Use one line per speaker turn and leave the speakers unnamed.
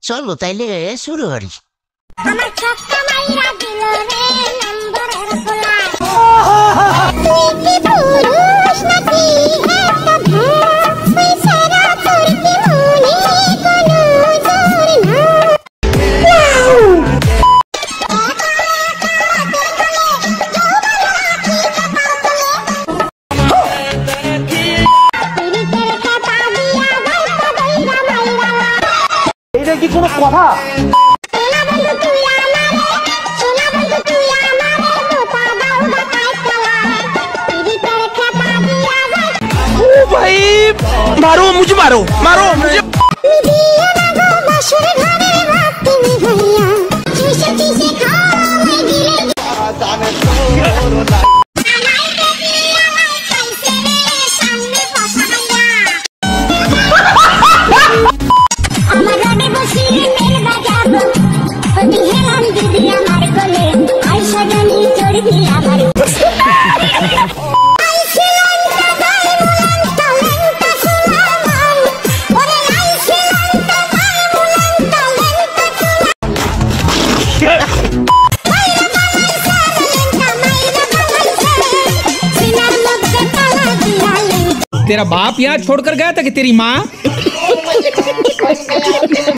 চলো তাইলে শুরু করি।
আমার ছক্কা মাইরা দিল রে নম্বরের পোলা, তুই কি পুরুষ নাকি একটা ভ্যাঁ, তুই সারা তোর কি মনে কোনো জোর না।
এটা কি কোনো কথা? भाई मारो मुझे, मारो मारो मुझे।
तेरा बाप यहाँ छोड़कर गया था कि तेरी माँ?